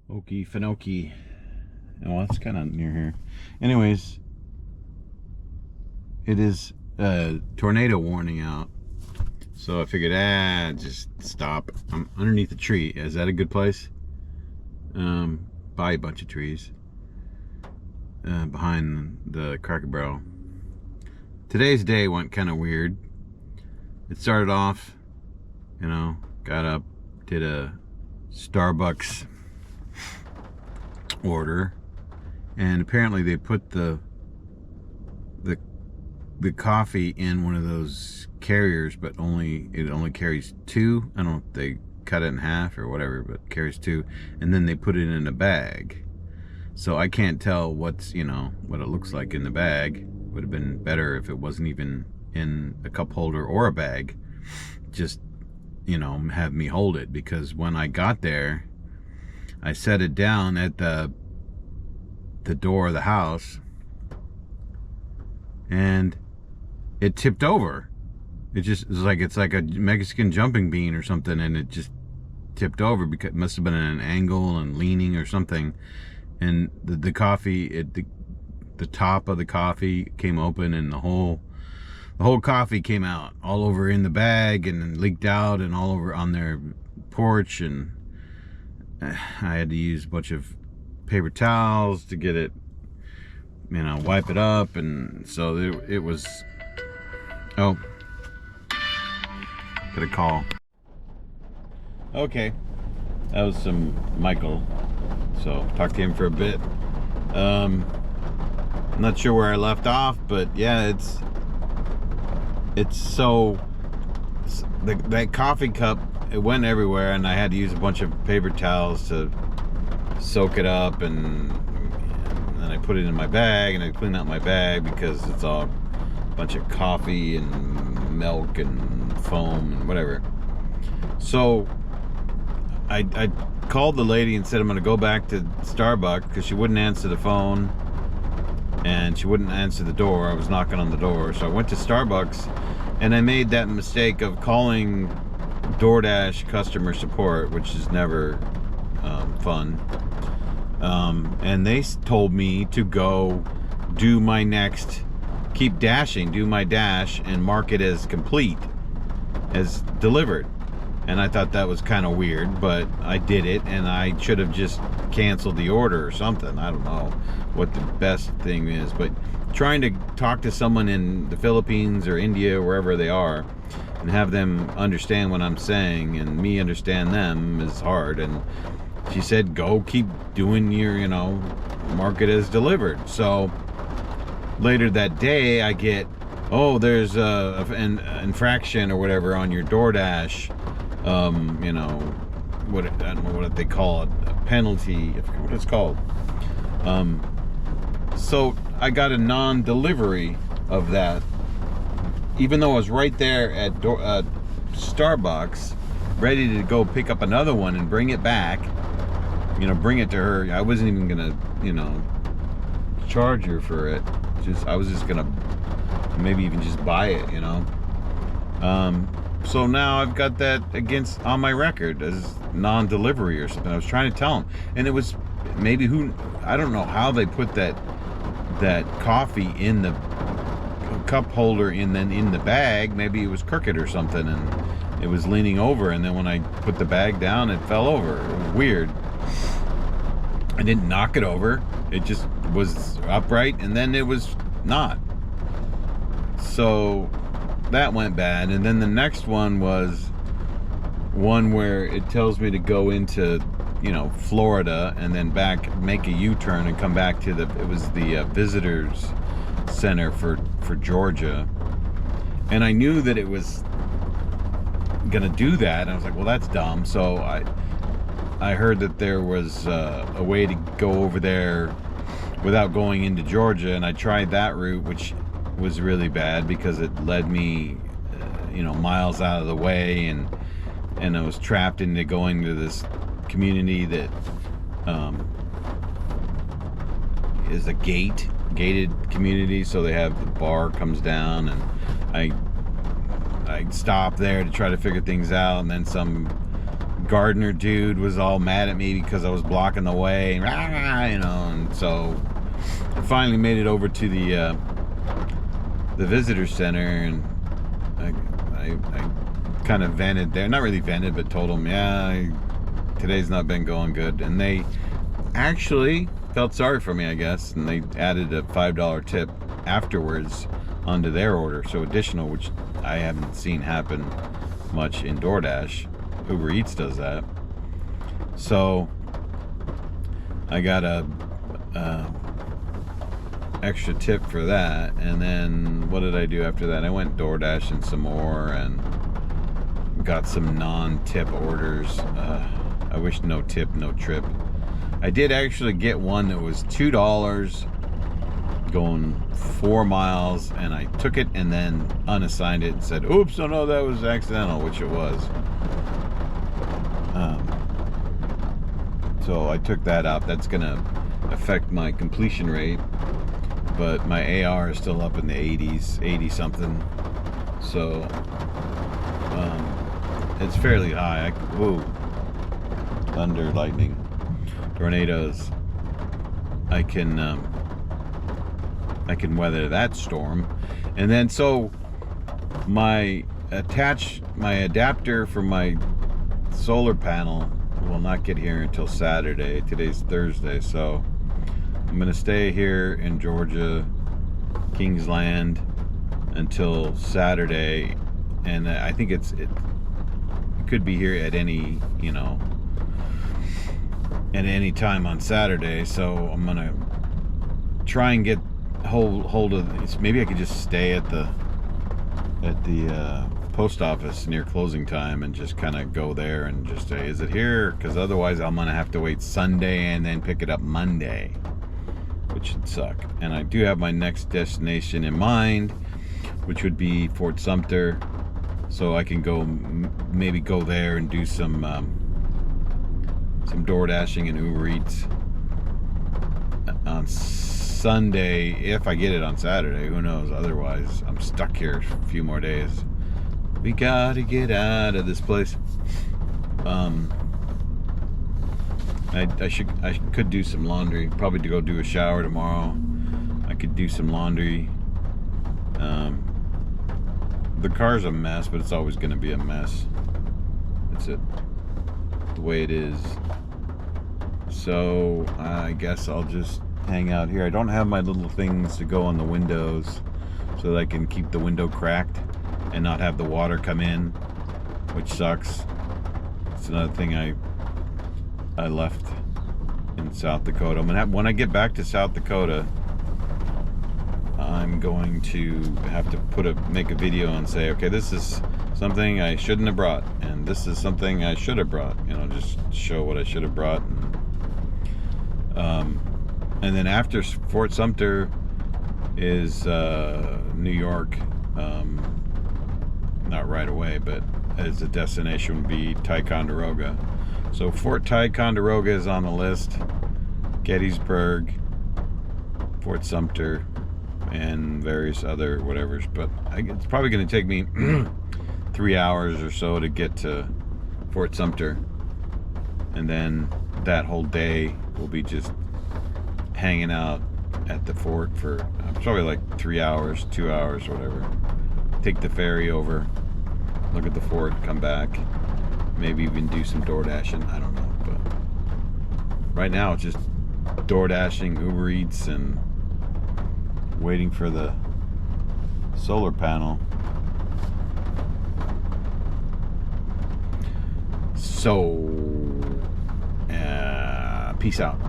Okefenokee. Well, that's kind of near here. Anyways, it is a tornado warning out. So I figured, just stop. I'm underneath the tree. Is that a good place? By a bunch of trees. Behind the Cracker Barrel. Today's day went kind of weird. It started off, got up, did a Starbucks order, and apparently they put the coffee in one of those carriers, but it only carries 2. I don't know if they cut it in half or whatever, but it carries 2, and then they put it in a bag. So I can't tell what it looks like in the bag. Would have been better if it wasn't even in a cup holder or a bag. Just have me hold it, because when I got there, I set it down at the door of the house, and it tipped over. It's like a Mexican jumping bean or something, and it just tipped over because it must have been at an angle and leaning or something. And the coffee, the top of the coffee came open, and the whole coffee came out all over in the bag and leaked out and all over on their porch. And I had to use a bunch of paper towels to get it, wipe it up. And so it was, got a call. Okay, that was Michael. So talked to him for a bit. I'm not sure where I left off, but yeah, it's so that coffee cup, it went everywhere, and I had to use a bunch of paper towels to soak it up, and then I put it in my bag, and I cleaned out my bag because it's all a bunch of coffee and milk and foam and whatever. So I called the lady and said I'm going to go back to Starbucks, because she wouldn't answer the phone and she wouldn't answer the door. I was knocking on the door. So I went to Starbucks, and I made that mistake of calling DoorDash customer support, which is never fun. And they told me to go do my next, keep dashing, do my dash and mark it as complete, as delivered. And I thought that was kind of weird, but I did it, and I should have just canceled the order or something. I don't know what the best thing is, but trying to talk to someone in the Philippines or India, wherever they are, and have them understand what I'm saying and me understand them is hard. And she said, go keep doing your, mark it as delivered. So later that day, I get, there's an infraction or whatever on your DoorDash. I don't know what they call it, a penalty, I forget what it's called. So I got a non-delivery of that, even though I was right there at Starbucks, ready to go pick up another one and bring it back, bring it to her. I wasn't even gonna, charge her for it. I was just gonna maybe even just buy it, So now I've got that on my record as non-delivery or something. I was trying to tell him, and it was maybe I don't know how they put that coffee in the cup holder and then in the bag. Maybe it was crooked or something, and it was leaning over, and then when I put the bag down, it fell over. It was weird. I didn't knock it over. It just was upright, and then it was not. So that went bad. And then the next one was one where it tells me to go into Florida and then back, make a U-turn and come back to it was the visitors center for Georgia. And I knew that it was gonna do that, and I was like, well, that's dumb. So I heard that there was a way to go over there without going into Georgia, and I tried that route, which was really bad because it led me miles out of the way, and I was trapped into going to this community that is a gated community. So they have the bar comes down, and I stopped there to try to figure things out, and then some gardener dude was all mad at me because I was blocking the way, and so I finally made it over to the visitor center, and I kind of vented there. Not really vented, but told them, today's not been going good. And they actually felt sorry for me, I guess, and they added a $5 tip afterwards onto their order, so additional, which I haven't seen happen much in DoorDash. Uber Eats does that. So I got a extra tip for that. And then what did I do after that? I went DoorDashing some more and got some non-tip orders. I wish no tip, no trip. I did actually get one that was $2 going 4 miles, and I took it and then unassigned it and said, oops, oh no, that was accidental, which it was. So I took that out. That's gonna affect my completion rate, but my AR is still up in the 80s, 80 something. So it's fairly high. Thunder, lightning, tornadoes. I can weather that storm. And then so my adapter for my solar panel will not get here until Saturday. Today's Thursday, so I'm gonna stay here in Georgia, Kingsland, until Saturday, and I think it could be here at any time on Saturday. So I'm gonna try and get hold of this. Maybe I could just stay at the post office near closing time and just kind of go there and just say, is it here? Because otherwise I'm gonna have to wait Sunday and then pick it up Monday, which would suck. And I do have my next destination in mind, which would be Fort Sumter, so I can maybe go there and do some DoorDashing and Uber Eats on Sunday, if I get it on Saturday. Who knows? Otherwise I'm stuck here a few more days. We gotta get out of this place. I could do some laundry. Probably to go do a shower tomorrow. I could do some laundry. The car's a mess, but it's always gonna be a mess. It's the way it is. So I guess I'll just hang out here. I don't have my little things to go on the windows so that I can keep the window cracked and not have the water come in, which sucks. It's another thing I left in South Dakota. When I get back to South Dakota, I'm going to have to make a video and say, okay, this is something I shouldn't have brought, and this is something I should have brought. Just show what I should have brought. And then after Fort Sumter is New York. Not right away, but as a destination would be Ticonderoga. So Fort Ticonderoga is on the list. Gettysburg, Fort Sumter, and various other whatevers. But it's probably going to take me 3 hours or so to get to Fort Sumter. And then that whole day will be just hanging out at the fort for probably like 3 hours, 2 hours, whatever. Take the ferry over, look at the fort, come back, maybe even do some DoorDashing. I don't know, but right now it's just DoorDashing, Uber Eats, and waiting for the solar panel. So, peace out.